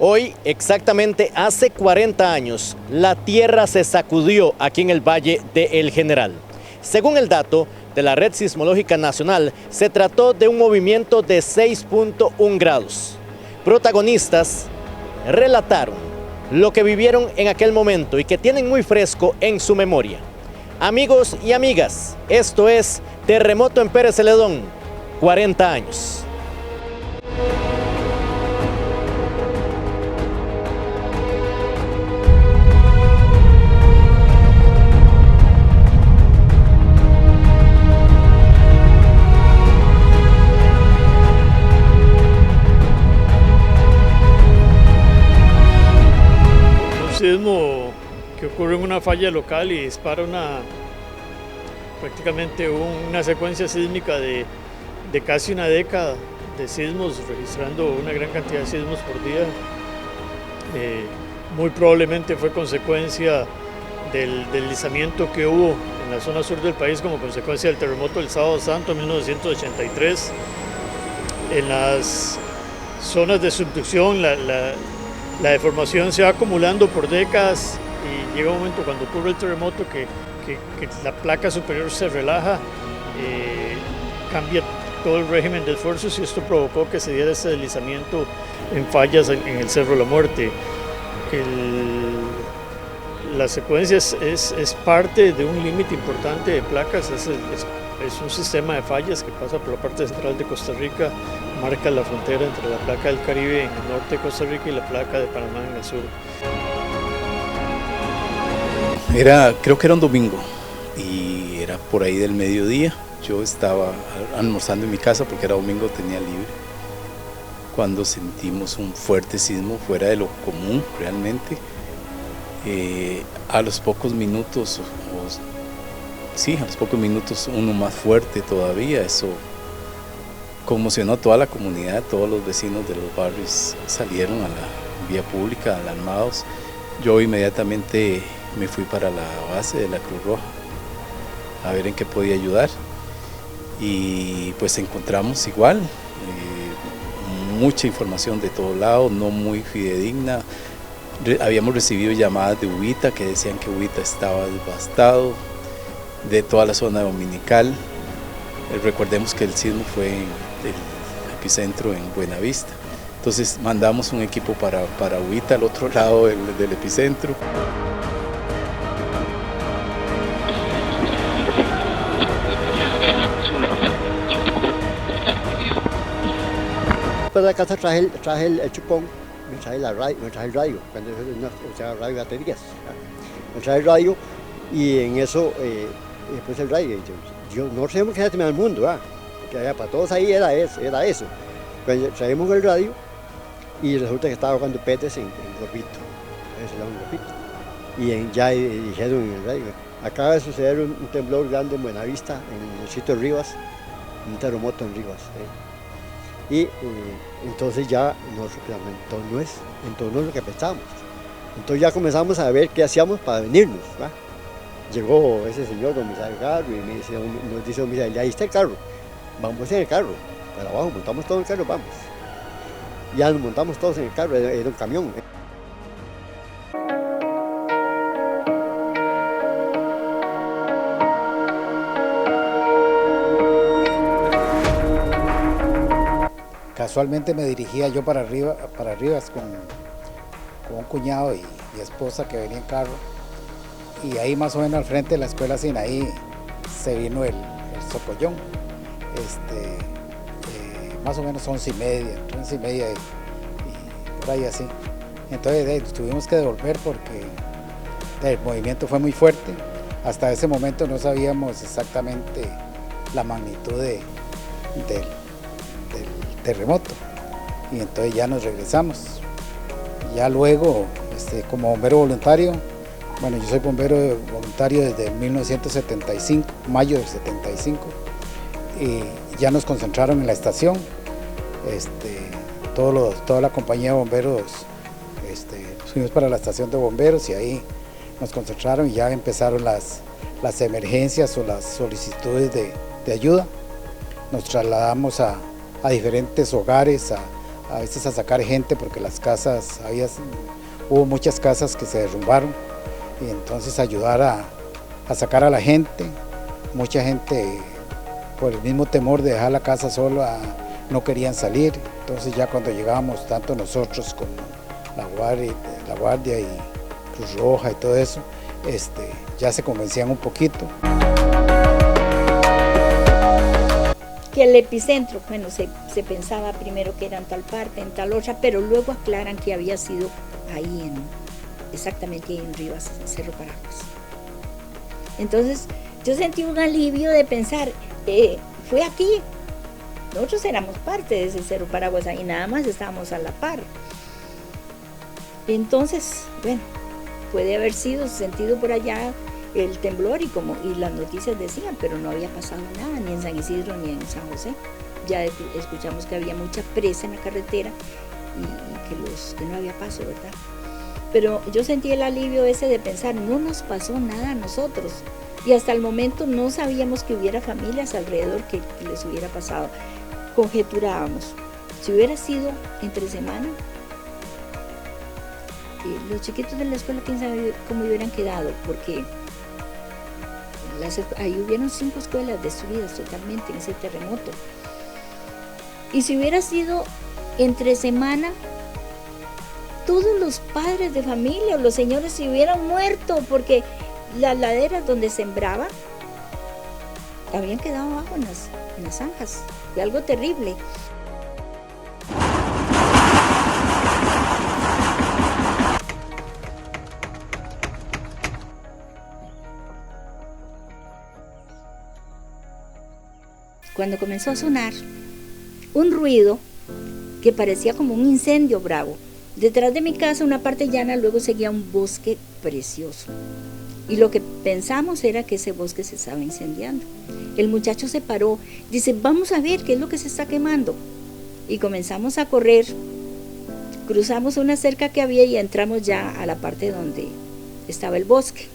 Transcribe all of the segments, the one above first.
Hoy, exactamente hace 40 años, la tierra se sacudió aquí en el Valle de El General. Según el dato de la Red Sismológica Nacional, se trató de un movimiento de 6.1 grados. Protagonistas relataron lo que vivieron en aquel momento y que tienen muy fresco en su memoria. Amigos y amigas, esto es Terremoto en Pérez Celedón, 40 años. Sismo que ocurre en una falla local y dispara prácticamente una secuencia sísmica de casi una década de sismos, registrando una gran cantidad de sismos por día. Muy probablemente fue consecuencia del deslizamiento que hubo en la zona sur del país como consecuencia del terremoto del Sábado Santo en 1983. En las zonas de subducción, la deformación se va acumulando por décadas y llega un momento cuando ocurre el terremoto que la placa superior se relaja, cambia todo el régimen de esfuerzos y esto provocó que se diera ese deslizamiento en fallas en el Cerro La Muerte. La secuencia es parte de un límite importante de placas, es un sistema de fallas que pasa por la parte central de Costa Rica, marca la frontera entre la placa del Caribe en el norte de Costa Rica y la placa de Panamá en el sur. Creo que era un domingo y era por ahí del mediodía. Yo estaba almorzando en mi casa porque era domingo, tenía libre, cuando sentimos un fuerte sismo fuera de lo común realmente. A los pocos minutos, a los pocos minutos uno más fuerte todavía. Eso conmocionó a toda la comunidad, todos los vecinos de los barrios salieron a la vía pública alarmados. Yo inmediatamente me fui para la base de la Cruz Roja a ver en qué podía ayudar y pues encontramos igual mucha información de todo lado, no muy fidedigna. Habíamos recibido llamadas de Uvita que decían que Uvita estaba devastado, de toda la zona dominical. Recordemos que el sismo fue en el epicentro en Buenavista. Entonces mandamos un equipo para Uvita, al otro lado del epicentro. Después de la casa traje el chupón, me traje el radio, cuando usaba radio baterías. Me traje el radio y en eso después el radio. Yo no sé qué hace al mundo, porque para todos ahí era eso. Cuando traemos el radio y resulta que estaba jugando peces en Gorrito, y ya dijeron en el radio, acaba de suceder un temblor grande en Buenavista, en el sitio de Rivas, un terremoto en Rivas. Y entonces ya nos representó en torno a lo que pensábamos. Entonces ya comenzamos a ver qué hacíamos para venirnos. Llegó ese señor, don Misael Garro, y nos dice don Misael, ahí está el carro, vamos en el carro, para abajo, montamos todo en el carro, vamos. Ya nos montamos todos en el carro, era un camión. Casualmente me dirigía yo para Rivas con un cuñado y mi esposa que venía en carro, y ahí más o menos al frente de la escuela Sinaí se vino el socollón, más o menos 11:30 y por ahí así. Entonces tuvimos que devolver porque el movimiento fue muy fuerte. Hasta ese momento no sabíamos exactamente la magnitud del terremoto, y entonces ya nos regresamos. Ya luego, como bombero voluntario, bueno, yo soy bombero voluntario desde 1975, mayo del 75, y ya nos concentraron en la estación. Toda la compañía de bomberos fuimos para la estación de bomberos y ahí nos concentraron y ya empezaron las emergencias o las solicitudes de ayuda. Nos trasladamos a diferentes hogares, a a veces a sacar gente porque las casas, hubo muchas casas que se derrumbaron y entonces ayudar a sacar a la gente. Mucha gente por el mismo temor de dejar la casa sola no querían salir, entonces ya cuando llegábamos tanto nosotros como la guardia y Cruz Roja y todo eso, ya se convencían un poquito. Que el epicentro, bueno, se pensaba primero que era en tal parte, en tal otra, pero luego aclaran que había sido ahí, exactamente ahí en Rivas, en Cerro Paraguas. Entonces yo sentí un alivio de pensar, fue aquí, nosotros éramos parte de ese Cerro Paraguas, ahí nada más estábamos a la par. Entonces, bueno, puede haber sido sentido por allá el temblor y las noticias decían, pero no había pasado nada, ni en San Isidro ni en San José. Ya escuchamos que había mucha presa en la carretera y que no había paso, ¿verdad? Pero yo sentí el alivio ese de pensar, no nos pasó nada a nosotros. Y hasta el momento no sabíamos que hubiera familias alrededor que les hubiera pasado. Conjeturábamos, si hubiera sido entre semana, los chiquitos de la escuela, quién sabe cómo hubieran quedado, porque ahí hubieron 5 escuelas destruidas totalmente en ese terremoto. Y si hubiera sido entre semana, todos los padres de familia o los señores se hubieran muerto, porque las laderas donde sembraba habían quedado abajo en las zanjas. Fue algo terrible. Cuando comenzó a sonar un ruido que parecía como un incendio bravo, detrás de mi casa, una parte llana, luego seguía un bosque precioso. Y lo que pensamos era que ese bosque se estaba incendiando. El muchacho se paró, dice, vamos a ver qué es lo que se está quemando. Y comenzamos a correr, cruzamos una cerca que había y entramos ya a la parte donde estaba el bosque.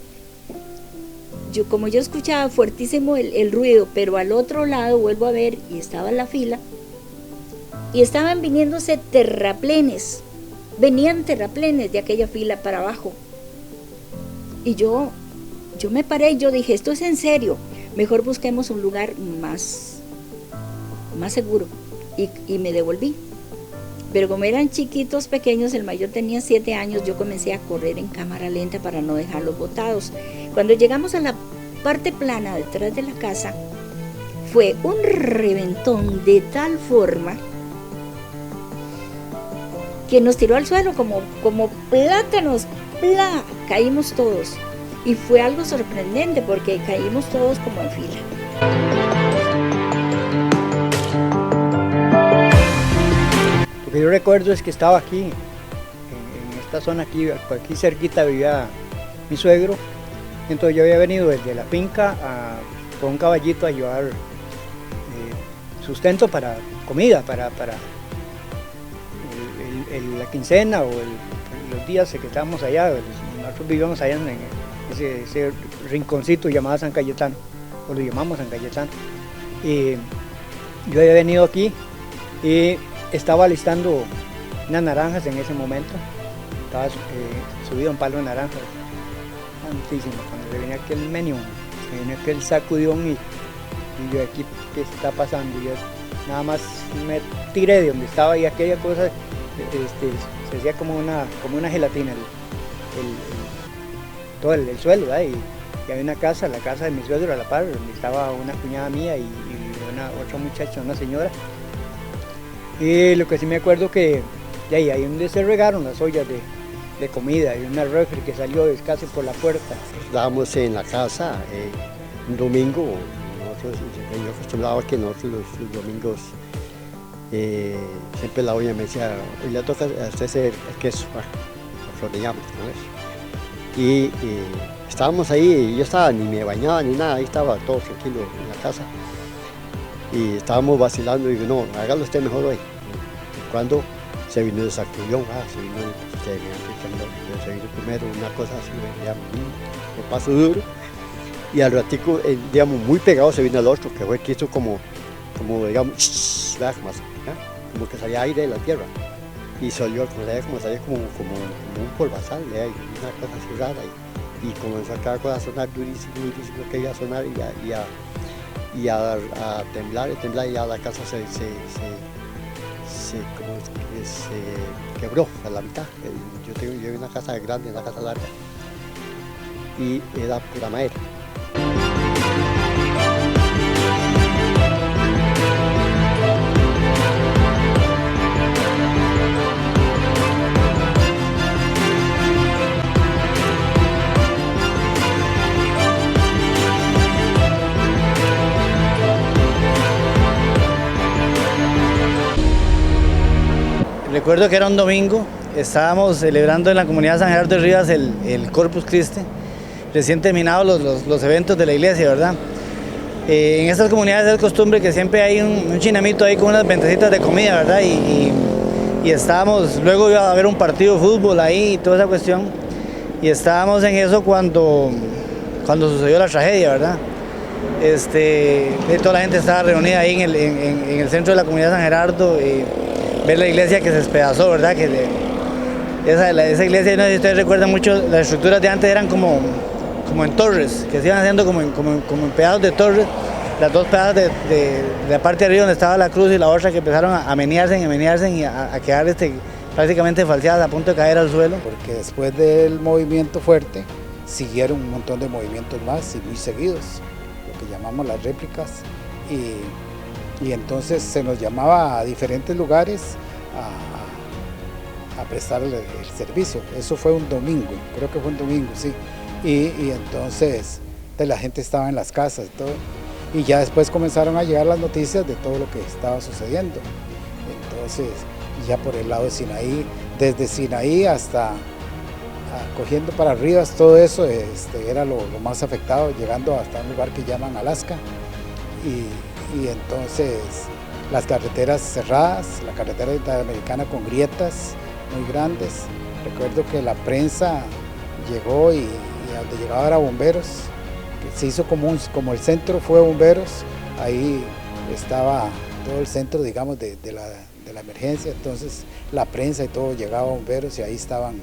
Como yo escuchaba fuertísimo el ruido, pero al otro lado vuelvo a ver y estaba la fila y estaban viniéndose terraplenes, venían terraplenes de aquella fila para abajo. Y yo me paré y yo dije, esto es en serio, mejor busquemos un lugar más seguro. Y me devolví. Pero como eran chiquitos, pequeños, el mayor tenía 7 años, yo comencé a correr en cámara lenta para no dejarlos botados. Cuando llegamos a la parte plana detrás de la casa, fue un reventón de tal forma que nos tiró al suelo como plátanos, caímos todos. Y fue algo sorprendente porque caímos todos como en fila. Lo que yo recuerdo es que estaba aquí, en esta zona aquí cerquita vivía mi suegro. Entonces yo había venido desde la finca con un caballito a llevar sustento para comida, para la quincena o los días que estábamos allá. Nosotros vivíamos allá en ese rinconcito llamado San Cayetano, o lo llamamos San Cayetano. Y yo había venido aquí y estaba listando unas naranjas en ese momento. Estaba subido a un palo de naranjas, tantísimo. Cuando se venía aquel menión, se venía aquel sacudión y yo aquí, ¿qué está pasando? Yo nada más me tiré de donde estaba y aquella cosa se hacía como una gelatina, todo el suelo, ¿verdad? Y había una casa, la casa de mi suegro a la par, donde estaba una cuñada mía y otra muchacha, una señora. Y lo que sí me acuerdo que de ahí donde se regaron las ollas de comida y una refri que salió casi por la puerta. Estábamos en la casa un domingo, yo acostumbraba que nosotros los domingos siempre la olla me decía, hoy le toca hacerse el queso, nosotros le llamamos, ¿no? Y estábamos ahí, y yo estaba, ni me bañaba ni nada, ahí estaba todo tranquilo en la casa. Y estábamos vacilando y digo, no, hágalo usted mejor hoy. Y cuando se vino el sacudión, se vino primero una cosa así, digamos, un paso duro. Y al ratico, digamos, muy pegado se vino el otro, que fue que hizo como digamos, como que salía aire de la tierra. y salió como un polvazal, una cosa así rara, y comenzó a cada cosa a sonar durísimo, que iba a sonar y a temblar, y ya la casa se quebró a la mitad. Yo vivo en una casa grande, una casa larga, y era pura madera. Recuerdo que era un domingo, estábamos celebrando en la comunidad de San Gerardo de Rivas el Corpus Christi, recién terminados los eventos de la iglesia, ¿verdad? En estas comunidades es costumbre que siempre hay un chinamito ahí con unas ventecitas de comida, ¿verdad? Y estábamos, luego iba a haber un partido de fútbol ahí y toda esa cuestión, y estábamos en eso cuando sucedió la tragedia, ¿verdad? Toda la gente estaba reunida ahí en el centro de la comunidad de San Gerardo, ver la iglesia que se despedazó, ¿verdad? Esa iglesia, no sé si ustedes recuerdan mucho, las estructuras de antes eran como en torres, que se iban haciendo como en pedazos de torres, las dos pedazos de la parte de arriba donde estaba la cruz y la otra que empezaron a menearse y a quedar prácticamente falseadas, a punto de caer al suelo. Porque después del movimiento fuerte siguieron un montón de movimientos más y muy seguidos, lo que llamamos las réplicas, y entonces se nos llamaba a diferentes lugares a prestar el servicio. Eso fue un domingo, creo que fue un domingo, sí. Y entonces la gente estaba en las casas y todo, y ya después comenzaron a llegar las noticias de todo lo que estaba sucediendo. Entonces ya por el lado de Sinaí, desde Sinaí hasta cogiendo para arriba, todo eso era lo más afectado, llegando hasta un lugar que llaman Alaska, y entonces las carreteras cerradas, la carretera interamericana con grietas muy grandes. Recuerdo que la prensa llegó y a donde llegaba era bomberos, que se hizo como el centro fue bomberos, ahí estaba todo el centro, digamos, de la emergencia, entonces la prensa y todo llegaba a bomberos y ahí estaban.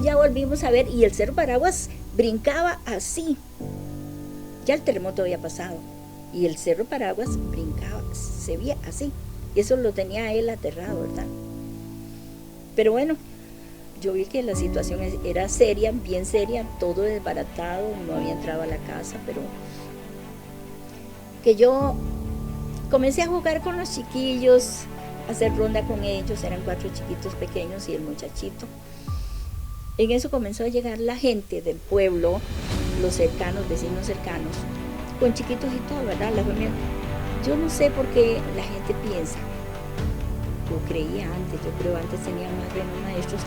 Ya volvimos a ver y el Cerro Paraguas brincaba así. Ya el terremoto había pasado y el Cerro Paraguas brincaba, se veía así. Y eso lo tenía él aterrado, ¿verdad? Pero bueno, yo vi que la situación era seria, bien seria, todo desbaratado, no había entrado a la casa, pero que yo comencé a jugar con los chiquillos, a hacer ronda con ellos, eran 4 chiquitos pequeños y el muchachito. En eso comenzó a llegar la gente del pueblo, los cercanos, vecinos cercanos, con chiquitos y todo, ¿verdad? La familia. Yo no sé por qué la gente piensa, yo creía antes, yo creo antes tenía más bien maestros,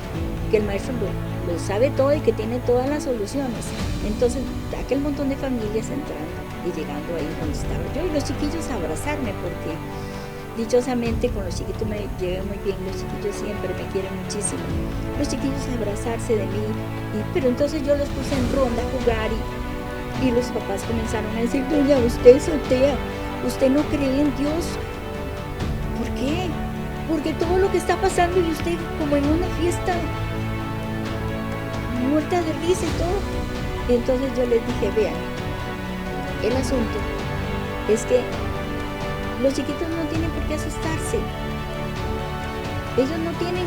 que el maestro lo sabe todo y que tiene todas las soluciones. Entonces, aquel montón de familias entrando y llegando ahí donde estaba yo y los chiquillos a abrazarme, porque dichosamente con los chiquitos me llevé muy bien, los chiquillos siempre me quieren muchísimo. Los chiquillos a abrazarse de mí, pero entonces yo los puse en ronda a jugar y los papás comenzaron a decir, doña, usted es atea, usted no cree en Dios. ¿Por qué? Porque todo lo que está pasando y usted como en una fiesta, muerta de risa y todo. Entonces yo les dije, vean, el asunto es que los chiquitos no tienen por qué asustarse. Ellos no tienen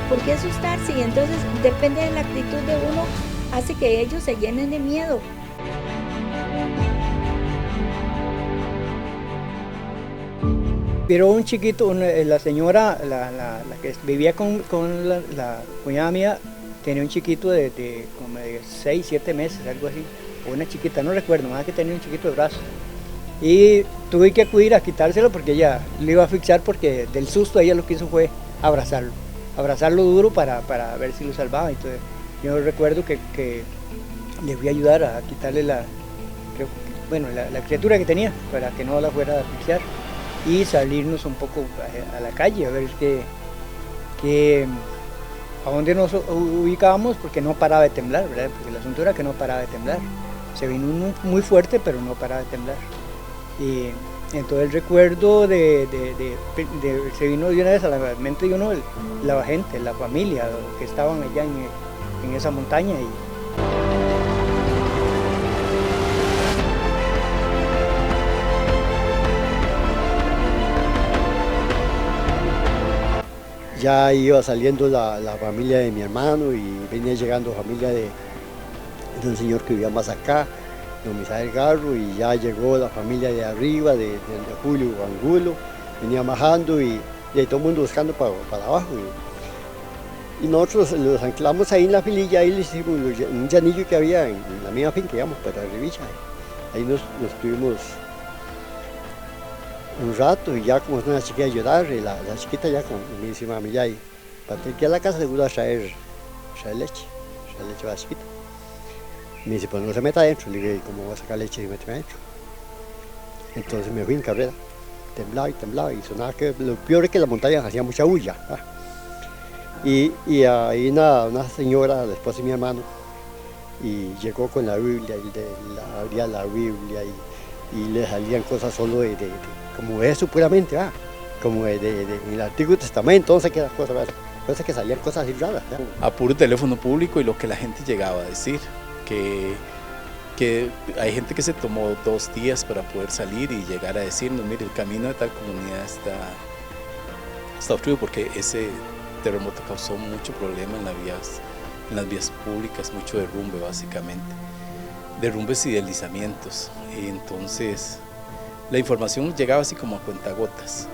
por qué asustarse y entonces depende de la actitud de uno, hace que ellos se llenen de miedo. Pero un chiquito, la señora, la que vivía con la cuñada mía, tenía un chiquito de como de 6, 7 meses, algo así, o una chiquita, no recuerdo, más que tenía un chiquito de brazo. Y tuve que acudir a quitárselo porque ella le iba a asfixiar, porque del susto ella lo que hizo fue abrazarlo duro para ver si lo salvaba. Entonces yo recuerdo que le fui a ayudar a quitarle la criatura que tenía para que no la fuera a asfixiar. y salirnos un poco a la calle a ver a dónde nos ubicábamos, porque no paraba de temblar, ¿verdad? Porque el asunto era que no paraba de temblar. Se vino uno muy fuerte, pero no paraba de temblar. Y entonces el recuerdo se vino de una vez a la mente de uno la gente, la familia, los que estaban allá en esa montaña. Ya iba saliendo la familia de mi hermano y venía llegando familia de un señor que vivía más acá, don Misael Garro, y ya llegó la familia de arriba, de Julio Angulo, venía bajando y todo el mundo buscando para abajo. Y nosotros los anclamos ahí en la fililla, ahí le hicimos un llanillo que había en la misma finca, digamos, para Rivilla. Ahí nos tuvimos un rato y ya como una chiquilla a llorar, la chiquita ya me dice mami, ya, para que a la casa seguro a traer leche para la chiquita. Me dice, pues no se meta adentro. Le dije, ¿cómo voy a sacar leche y meterme adentro? Entonces me fui en carrera, temblaba y sonaba que lo peor es que la montaña hacía mucha bulla. Y ahí una señora, la esposa de mi hermano, y llegó con la Biblia, y abría la Biblia y le salían cosas solo como eso puramente, como en el Antiguo Testamento, no sé qué cosas que salían cosas así raras. A puro teléfono público y lo que la gente llegaba a decir, que hay gente que se tomó 2 días para poder salir y llegar a decirnos, mire, el camino de tal comunidad está obstruido porque ese terremoto causó mucho problema en las vías públicas, mucho derrumbe básicamente, derrumbes y deslizamientos, y entonces la información llegaba así como a cuentagotas.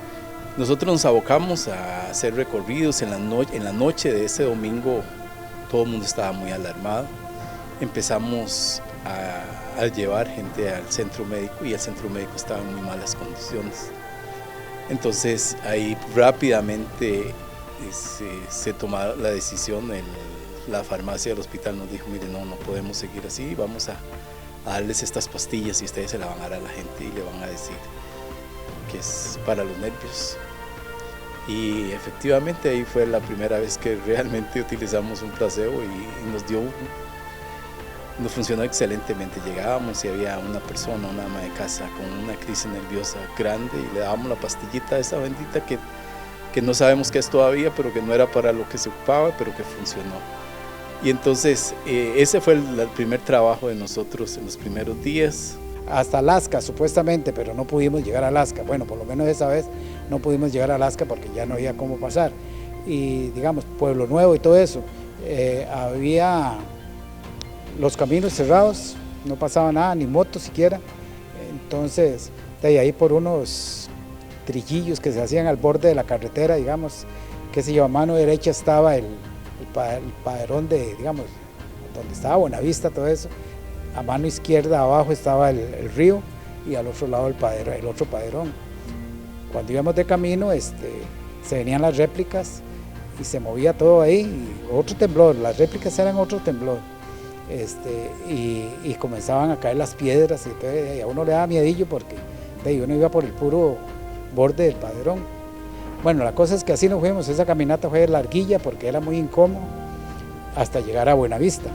Nosotros nos abocamos a hacer recorridos en la noche de ese domingo, todo el mundo estaba muy alarmado. Empezamos a llevar gente al centro médico y el centro médico estaba en muy malas condiciones. Entonces ahí rápidamente se tomó la decisión, la farmacia del hospital nos dijo, mire, no podemos seguir así, vamos a darles estas pastillas y ustedes se la van a dar a la gente y le van a decir que es para los nervios. Y efectivamente ahí fue la primera vez que realmente utilizamos un placebo y nos funcionó excelentemente. Llegábamos y había una persona, una ama de casa con una crisis nerviosa grande y le dábamos la pastillita esa bendita que no sabemos qué es todavía, pero que no era para lo que se ocupaba, pero que funcionó. Y entonces ese fue el primer trabajo de nosotros en los primeros días. Hasta Alaska supuestamente, pero no pudimos llegar a Alaska. Bueno, por lo menos esa vez no pudimos llegar a Alaska porque ya no había cómo pasar. Y digamos, Pueblo Nuevo y todo eso, había los caminos cerrados, no pasaba nada, ni motos siquiera. Entonces, de ahí por unos trillillos que se hacían al borde de la carretera, digamos, qué sé yo, a mano derecha estaba el padrón digamos, donde estaba Buenavista, todo eso. A mano izquierda abajo estaba el río y al otro lado el otro padrón. Cuando íbamos de camino se venían las réplicas y se movía todo ahí, y otro temblor, las réplicas eran otro temblor. Y comenzaban a caer las piedras y a uno le daba miedillo porque uno iba por el puro borde del padrón. Bueno, la cosa es que así nos fuimos, esa caminata fue larguilla porque era muy incómodo hasta llegar a Buenavista,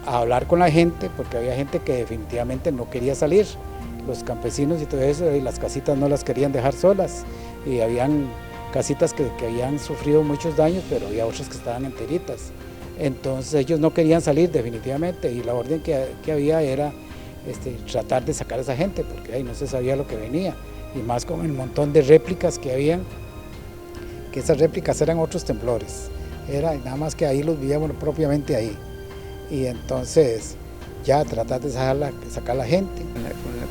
a hablar con la gente, porque había gente que definitivamente no quería salir, los campesinos y todo eso, y las casitas no las querían dejar solas, y habían casitas que habían sufrido muchos daños, pero había otras que estaban enteritas. Entonces ellos no querían salir definitivamente, y la orden que había era tratar de sacar a esa gente, porque ahí no se sabía lo que venía, y más con el montón de réplicas que habían, que esas réplicas eran otros temblores, era nada más que ahí los veíamos propiamente ahí. Y entonces ya tratar de sacar a la gente.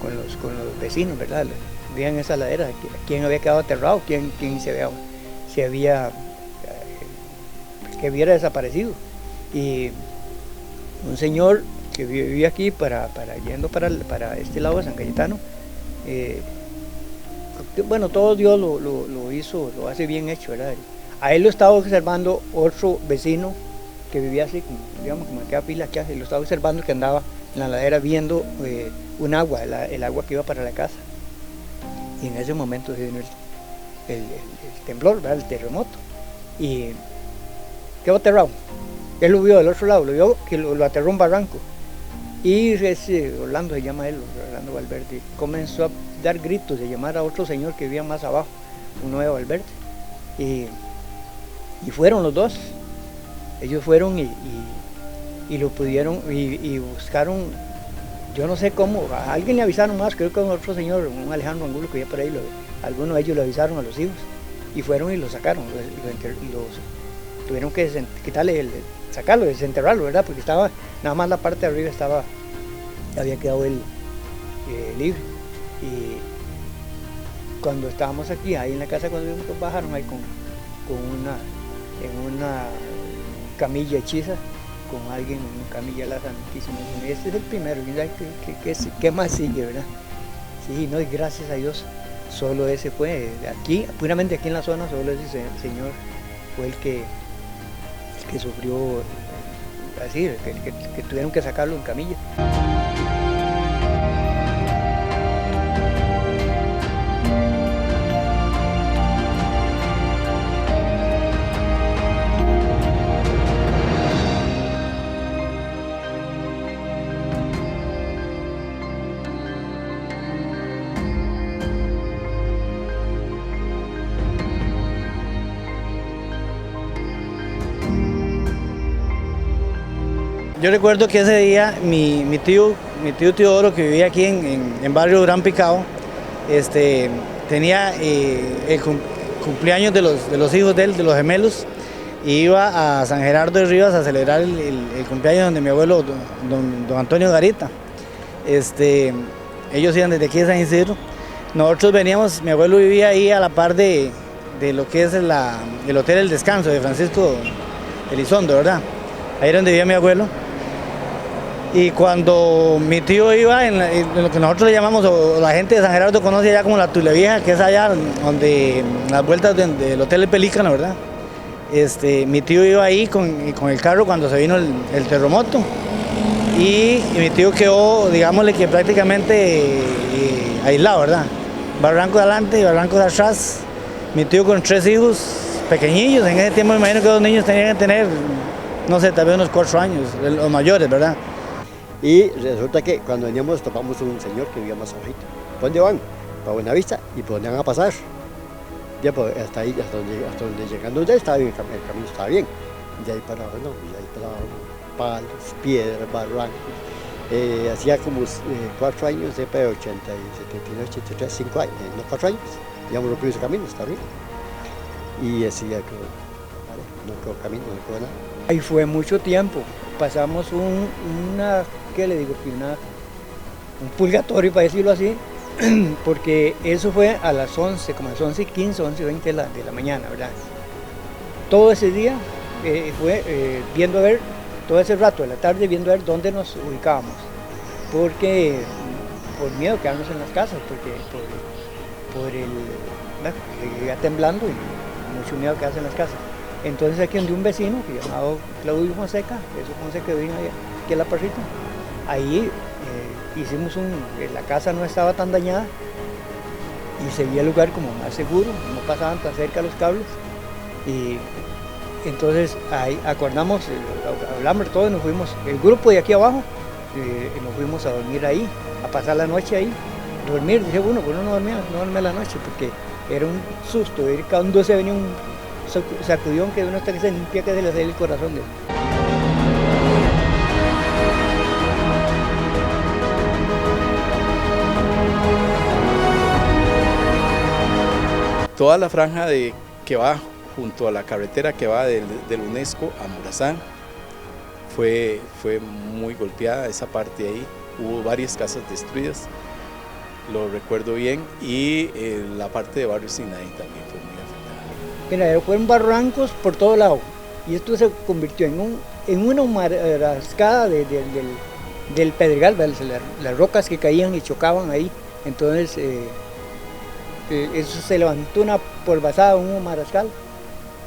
Con los vecinos, ¿verdad? Veían esa ladera, quién había quedado aterrado, quién se había que hubiera desaparecido. Y un señor que vivía aquí yendo para este lado de San Cayetano, bueno, todo Dios lo hizo, lo hace bien hecho, ¿verdad? A él lo estaba observando otro vecino que vivía así, digamos, como aquella pila que hace, lo estaba observando que andaba en la ladera viendo un agua, el agua que iba para la casa. y en ese momento se vino el temblor, ¿verdad? El terremoto, y quedó aterrado. Él lo vio del otro lado, lo vio que lo aterró un barranco, y ese Orlando se llama él, Orlando Valverde, comenzó a dar gritos de llamar a otro señor que vivía más abajo, uno de Valverde, y fueron los dos. Ellos fueron y lo pudieron y buscaron, yo no sé cómo, a alguien le avisaron más, creo que a otro señor, un Alejandro Angulo que iba por ahí, algunos de ellos le avisaron a los hijos y fueron y lo sacaron, tuvieron que quitarle, sacarlo, desenterrarlo, ¿verdad? Porque estaba, nada más la parte de arriba había quedado él libre. Y cuando estábamos aquí, ahí en la casa, cuando nos bajaron ahí en una camilla hechiza, con alguien en una camilla de la Santísima. Este es el primero, ¿qué más sigue, verdad? Sí, no, y gracias a Dios, solo ese fue, aquí, puramente aquí en la zona, solo ese señor fue el que sufrió, así, que tuvieron que sacarlo en camilla. Yo recuerdo que ese día mi tío Teodoro, que vivía aquí en barrio Gran Picado, tenía el cumpleaños de los hijos de él, de los gemelos, y iba a San Gerardo de Rivas a celebrar el cumpleaños de mi abuelo, don Antonio Garita. Ellos iban desde aquí de San Isidro. Nosotros veníamos, mi abuelo vivía ahí a la par de lo que es el Hotel El Descanso de Francisco Elizondo, ¿verdad? Ahí era donde vivía mi abuelo. Y cuando mi tío iba en lo que nosotros le llamamos, o la gente de San Gerardo conoce allá como la Tule Vieja, que es allá donde las vueltas del Hotel El Pelícano, ¿verdad? Mi tío iba ahí con el carro cuando se vino el terremoto, y mi tío quedó, digámosle que prácticamente aislado, ¿verdad? Barranco de adelante y barranco de atrás. Mi tío con 3 hijos pequeñillos, en ese tiempo me imagino que 2 niños tenían que tener, no sé, tal vez unos 4 años, los mayores, ¿verdad? Y resulta que cuando veníamos topamos un señor que vivía más abajito. ¿Por dónde van? Para Buenavista. ¿Y por dónde van a pasar? Ya pues, hasta ahí, hasta donde llegando ya estaba bien, el camino estaba bien. De ahí para abajo, no, de ahí para abajo, palos, piedras, barrancos. Hacía como 4 años, de 80, 79, 83, 5 años, no 4 años. Ya hemos rompido ese camino, está bien. Y decía que no quedó camino, no quedó nada. Ahí fue mucho tiempo. Pasamos un purgatorio, para decirlo así, porque eso fue a las 11, como a las 11:15, 11:20 de la mañana, ¿verdad? Todo ese día fue viendo a ver, todo ese rato de la tarde, viendo a ver dónde nos ubicábamos, porque por miedo a quedarnos en las casas, porque iba temblando y mucho miedo a quedarse en las casas. Entonces aquí donde un vecino que llamado Claudio Fonseca, que vino aquí a la parrita, ahí hicimos la casa no estaba tan dañada y se veía el lugar como más seguro, no pasaban tan cerca los cables, y entonces ahí acordamos, hablamos todos, nos fuimos, el grupo de aquí abajo, nos fuimos a dormir ahí, a pasar la noche ahí, dormir, dice uno, pues no dormía la noche porque era un susto, cuando se venía un sacudión que uno hasta que se limpia, que se le sale el corazón de él. Toda la franja que va junto a la carretera que va del UNESCO a Morazán fue muy golpeada, esa parte ahí. Hubo varias casas destruidas, lo recuerdo bien, y la parte de Barrio Sinaí también fue muy afectada. Mira, fueron barrancos por todo lado, y esto se convirtió en una marascada del Pedregal, las rocas que caían y chocaban ahí. Entonces eso se levantó una polvazada, un marascal,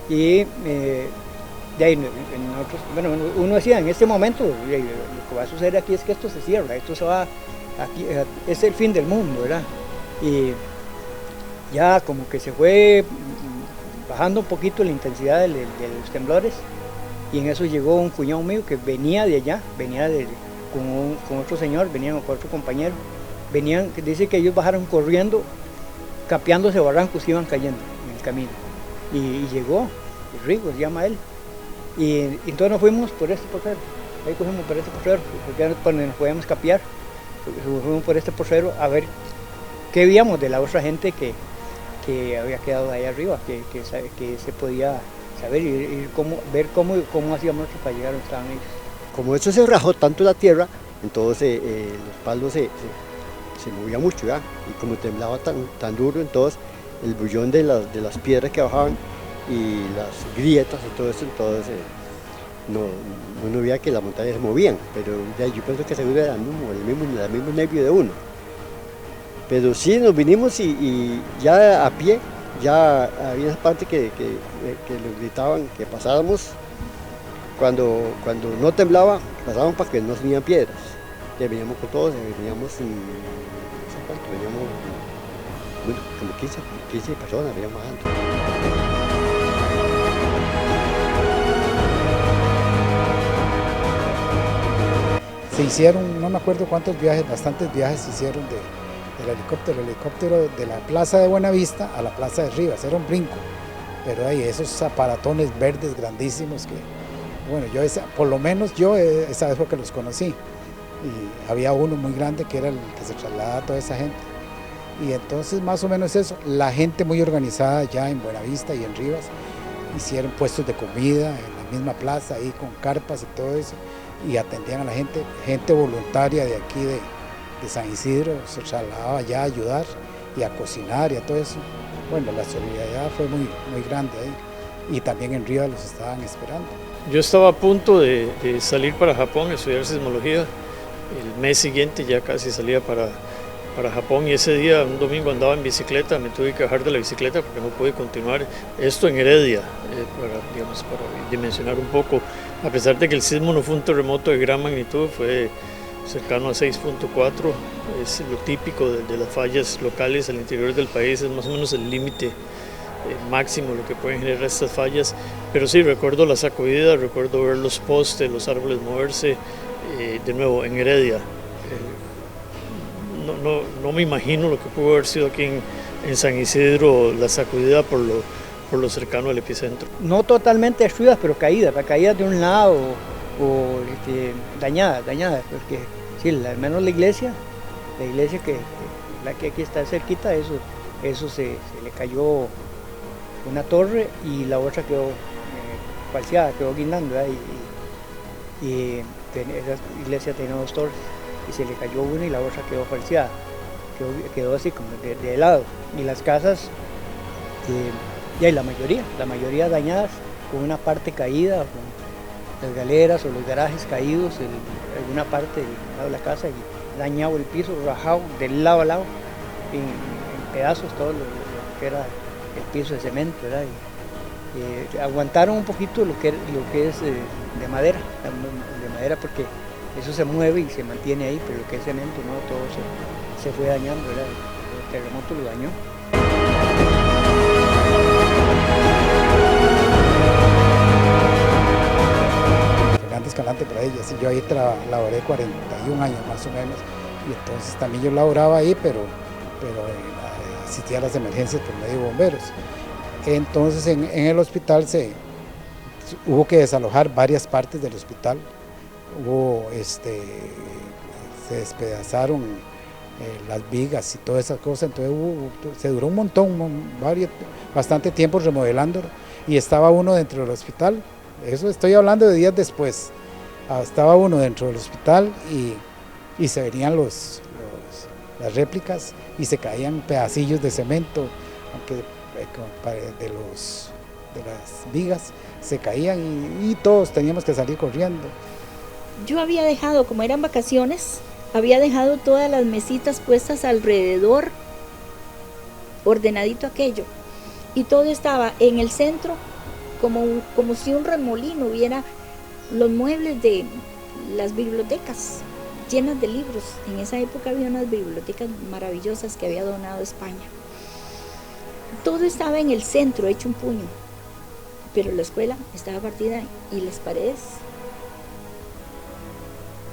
y de ahí nosotros, bueno, uno decía en este momento, lo que va a suceder aquí es que esto se cierra, esto se va, aquí es el fin del mundo, ¿verdad? Y ya como que se fue bajando un poquito la intensidad de los temblores, y en eso llegó un cuñado mío que venía de allá, con otro señor, venían con otro compañero, dice que ellos bajaron corriendo, capeándose barrancos que iban cayendo en el camino, y llegó, el Rigo se llama él, y entonces nos fuimos por este porcero, ahí cogimos por este porcero, porque ya nos podíamos capear, fuimos por este porcero a ver qué veíamos de la otra gente que había quedado ahí arriba, que se podía saber y ver cómo hacíamos nosotros para llegar a donde estaban ellos. Como eso se rajó tanto la tierra, entonces los palos se movía mucho, ¿ya? Y como temblaba tan duro, entonces el bullón de las piedras que bajaban y las grietas y todo eso, entonces no veía que las montañas se movían, pero ya, yo pienso que seguro era el mismo nervio de uno. Pero sí, nos vinimos y ya a pie, ya había esa parte que nos gritaban que pasáramos, cuando no temblaba, pasábamos para que no se venían piedras. Ya veníamos con todos, veníamos como 15 personas, veníamos bajando. Se hicieron, no me acuerdo cuántos viajes, bastantes viajes se hicieron del helicóptero de la plaza de Buenavista a la plaza de Rivas, era un brinco, pero hay esos aparatones verdes grandísimos que, bueno, por lo menos yo esa vez fue que los conocí, y había uno muy grande que era el que se trasladaba a toda esa gente, y entonces más o menos eso, la gente muy organizada ya en Buenavista y en Rivas, hicieron puestos de comida en la misma plaza, ahí con carpas y todo eso, y atendían a la gente voluntaria de aquí de San Isidro, se trasladaba ya a ayudar y a cocinar y a todo eso. Bueno, la solidaridad fue muy grande ahí, y también en Rivas los estaban esperando. Yo estaba a punto de salir para Japón a estudiar sismología, el mes siguiente ya casi salía para Japón, y ese día, un domingo, andaba en bicicleta, me tuve que bajar de la bicicleta porque no pude continuar esto en Heredia, para dimensionar un poco, a pesar de que el sismo no fue un terremoto de gran magnitud, fue cercano a 6.4, es lo típico de las fallas locales al interior del país, es más o menos el límite máximo lo que pueden generar estas fallas, pero sí, recuerdo la sacudida, recuerdo ver los postes, los árboles moverse, de nuevo en Heredia. No me imagino lo que pudo haber sido aquí en San Isidro, la sacudida por lo cercano al epicentro. No totalmente destruidas, pero caídas de un lado o dañadas, porque sí, al menos la iglesia que aquí está cerquita, eso se le cayó una torre y la otra quedó falseada, quedó guindando, ¿verdad? Y esa iglesia tenía 2 torres y se le cayó una y la otra quedó falseada, quedó así como de lado, y las casas y la mayoría dañadas, con una parte caída, con las galeras o los garajes caídos en alguna parte del lado de la casa, y dañado el piso, rajado de lado a lado en pedazos todo lo que era el piso de cemento, ¿verdad? Y aguantaron un poquito lo que es de madera, porque eso se mueve y se mantiene ahí, pero lo que es cemento, no, todo se fue dañando, ¿verdad? El terremoto lo dañó. Fernández Escalante por ahí, así yo ahí laboré 41 años más o menos, y entonces también yo laboraba ahí, pero asistía a las emergencias por medio de bomberos. Entonces en el hospital hubo que desalojar varias partes del hospital, se despedazaron las vigas y todas esas cosas, entonces se duró un montón, bastante tiempo remodelándolo, y estaba uno dentro del hospital, eso estoy hablando de días después, estaba uno dentro del hospital y se venían las réplicas y se caían pedacillos de cemento, aunque de las vigas se caían y todos teníamos que salir corriendo. Yo había dejado, como eran vacaciones, había dejado todas las mesitas puestas alrededor, ordenadito aquello, y todo estaba en el centro, como si un remolino hubiera los muebles de las bibliotecas llenas de libros. En esa época había unas bibliotecas maravillosas que había donado España. Todo estaba en el centro, hecho un puño, pero la escuela estaba partida y las paredes.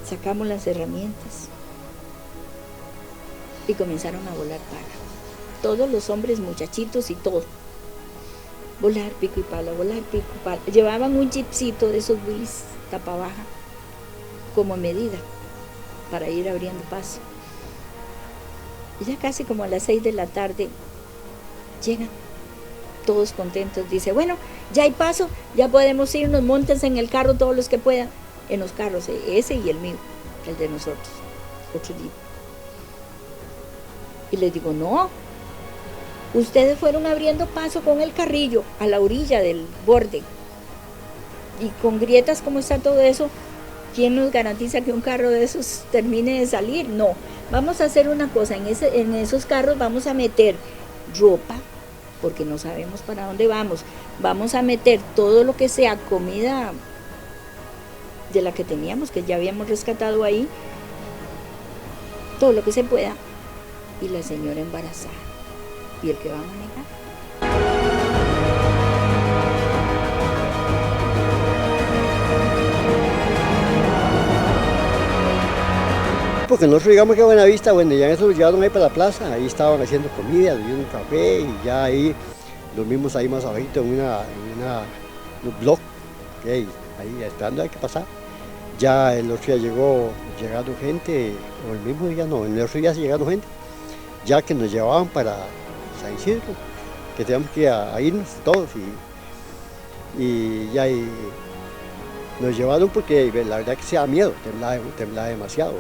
Sacamos las herramientas y comenzaron a volar pala. Todos los hombres, muchachitos y todo. Volar pico y pala, volar pico y pala. Llevaban un jeepcito de esos Willys tapa baja como medida para ir abriendo paso. Y ya casi como a las 6 de la tarde llegan todos contentos. Dice, bueno, ya hay paso, ya podemos irnos, móntense en el carro todos los que puedan. En los carros, ese y el mío, el de nosotros, otro jeep. Y les digo, no, ustedes fueron abriendo paso con el carrillo a la orilla del borde. Y con grietas como está todo eso, ¿quién nos garantiza que un carro de esos termine de salir? No, vamos a hacer una cosa, en esos carros vamos a meter ropa, porque no sabemos para dónde vamos. Vamos a meter todo lo que sea comida de la que teníamos, que ya habíamos rescatado ahí, todo lo que se pueda, y la señora embarazada. ¿Y el que va a manejar? Porque nosotros llegamos que a Buenavista, bueno, ya eso los llevaron ahí para la plaza, ahí estaban haciendo comida, bebiendo un café, y ya ahí los vimos ahí más abajito en un blog, ahí esperando a que pasar. Ya el otro día llegando gente, o el mismo día no, el otro día llegando gente, ya que nos llevaban para San Isidro, que teníamos que ir a irnos todos, y ya nos llevaron porque la verdad que se da miedo, temblaba demasiado.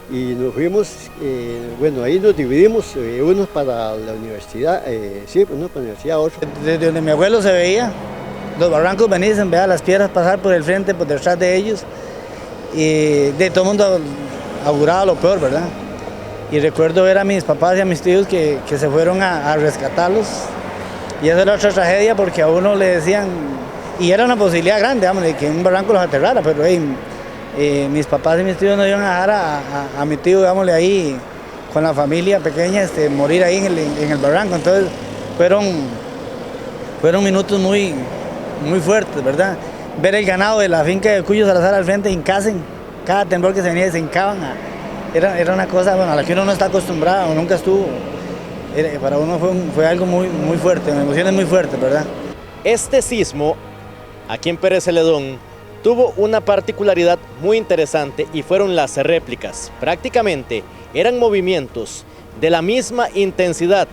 Y nos fuimos, bueno, ahí nos dividimos, unos para la universidad, unos para la universidad, otros. Desde donde mi abuelo se veía, los barrancos venían, veía las piedras pasar por el frente, por detrás de ellos, y de todo el mundo auguraba lo peor, ¿verdad? Y recuerdo ver a mis papás y a mis tíos que se fueron a rescatarlos, y esa era otra tragedia porque a uno le decían, y era una posibilidad grande, digamos, de que un barranco los aterrara, pero mis papás y mis tíos no iban a dejar a mi tío, digámosle, ahí con la familia pequeña, morir ahí en el barranco. Entonces fueron minutos muy fuertes, ¿verdad? Ver el ganado de la finca de Cuyo Salazar al frente, hincarse, cada temblor que se venía se hincaban. Era una cosa, bueno, a la que uno no está acostumbrado, nunca estuvo. Para uno fue algo muy fuerte, emociones muy fuertes, ¿verdad? Este sismo, aquí en Pérez Celedón, tuvo una particularidad muy interesante y fueron las réplicas. Prácticamente eran movimientos de la misma intensidad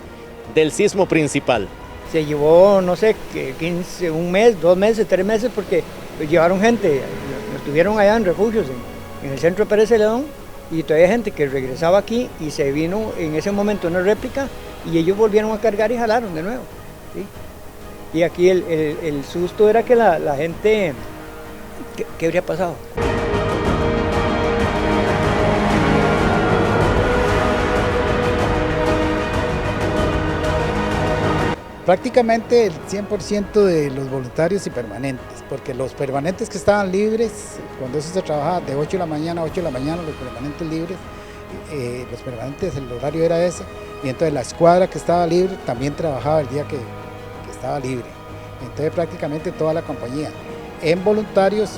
del sismo principal. Se llevó, no sé, 15, un mes, 2 meses, 3 meses, porque llevaron gente, estuvieron allá en refugios, en el centro de Pérez Celedón, y todavía hay gente que regresaba aquí y se vino en ese momento una réplica y ellos volvieron a cargar y jalaron de nuevo. ¿Sí? Y aquí el susto era que la gente, ¿qué habría pasado? Prácticamente el 100% de los voluntarios y permanentes, porque los permanentes que estaban libres, cuando eso se trabajaba de 8 de la mañana a 8 de la mañana, los permanentes libres, los permanentes, el horario era ese, y entonces la escuadra que estaba libre también trabajaba el día que estaba libre. Entonces prácticamente toda la compañía. En voluntarios,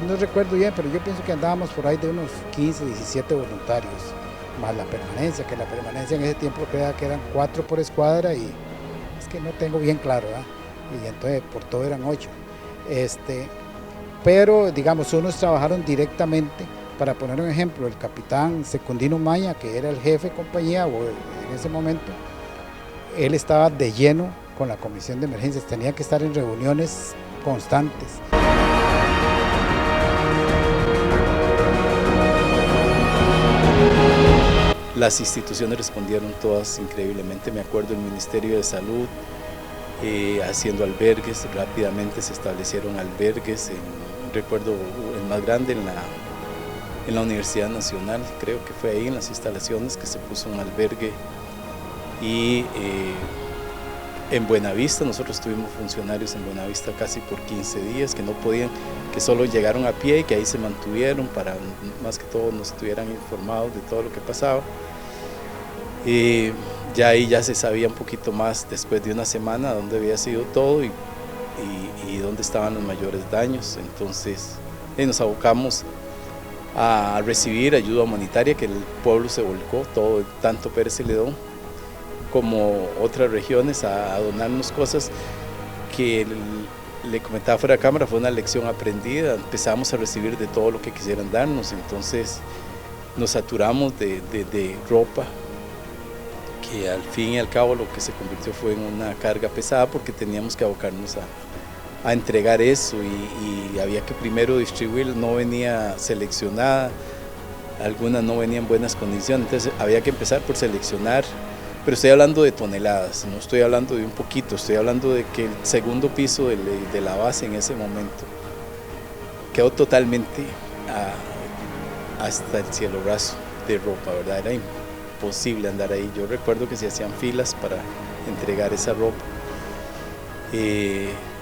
no recuerdo bien, pero yo pienso que andábamos por ahí de unos 15, 17 voluntarios, más la permanencia, que la permanencia en ese tiempo creía que eran 4 por escuadra y es que no tengo bien claro, ¿verdad? Y entonces por todo eran 8. Pero digamos, unos trabajaron directamente, para poner un ejemplo, el capitán Secundino Maña, que era el jefe de compañía en ese momento, él estaba de lleno con la comisión de emergencias, tenía que estar en reuniones constantes. Las instituciones respondieron todas increíblemente. Me acuerdo el Ministerio de Salud haciendo albergues, rápidamente se establecieron albergues, recuerdo el más grande en la Universidad Nacional, creo que fue ahí en las instalaciones que se puso un albergue, y en Buenavista nosotros tuvimos funcionarios en Buenavista casi por 15 días que no podían, que solo llegaron a pie y que ahí se mantuvieron para más que todo nos estuvieran informados de todo lo que pasaba. Ya ahí ya se sabía un poquito más después de una semana dónde había sido todo y dónde estaban los mayores daños. Entonces nos abocamos a recibir ayuda humanitaria, que el pueblo se volcó, tanto Pérez Celedón como otras regiones, a donarnos cosas que le comentaba fuera de cámara, fue una lección aprendida. Empezamos a recibir de todo lo que quisieran darnos, entonces nos saturamos de ropa, que al fin y al cabo lo que se convirtió fue en una carga pesada, porque teníamos que abocarnos a entregar eso y había que primero distribuir. No venía seleccionada, algunas no venían en buenas condiciones, entonces había que empezar por seleccionar. Pero estoy hablando de toneladas, no estoy hablando de un poquito, estoy hablando de que el segundo piso de la base en ese momento quedó totalmente hasta el cielo raso de ropa, ¿verdad? Era imposible andar ahí. Yo recuerdo que se hacían filas para entregar esa ropa,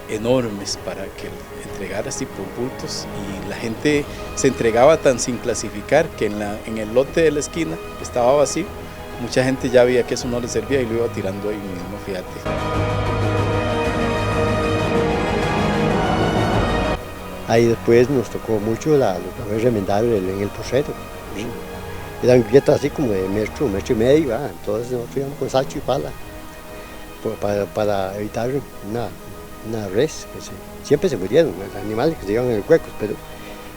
enormes, para que entregara así por bultos, y la gente se entregaba tan sin clasificar que en el lote de la esquina, que estaba vacío, mucha gente ya veía que eso no le servía y lo iba tirando ahí mismo, fíjate. Ahí después nos tocó mucho lo que fue remendar en el porcero. Eran grietas así como de metro y medio, entonces nosotros íbamos con sacho y pala para evitar una res, que siempre se murieron, los animales que se iban en el hueco,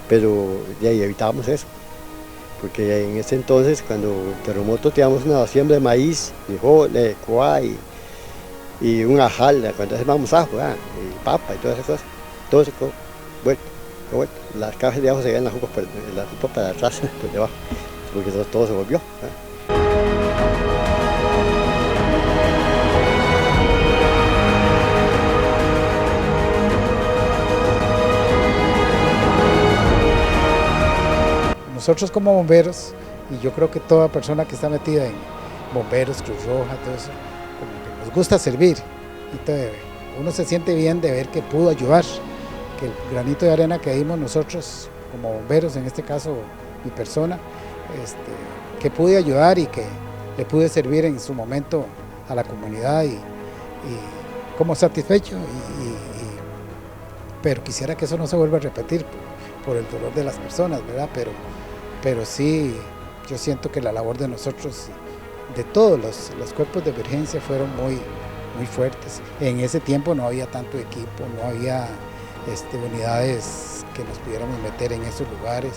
pero de ahí evitábamos eso. Porque en ese entonces, cuando el terremoto, teníamos una siembra de maíz, frijol, coa y un ajal, cuando hacíamos ajo, y papa y todas esas cosas, todo se quedó vuelto. Las cajas de ajo se veían la jupa para atrás, por debajo, porque todo se volvió. Nosotros como bomberos, y yo creo que toda persona que está metida en bomberos, Cruz Roja, todo eso, como que nos gusta servir. Entonces, uno se siente bien de ver que pudo ayudar, que el granito de arena que dimos nosotros como bomberos, en este caso mi persona, que pude ayudar y que le pude servir en su momento a la comunidad y como satisfecho, pero quisiera que eso no se vuelva a repetir por el dolor de las personas, ¿verdad? Pero sí, yo siento que la labor de nosotros, de todos los cuerpos de emergencia, fueron muy fuertes. En ese tiempo no había tanto equipo, no había unidades que nos pudiéramos meter en esos lugares.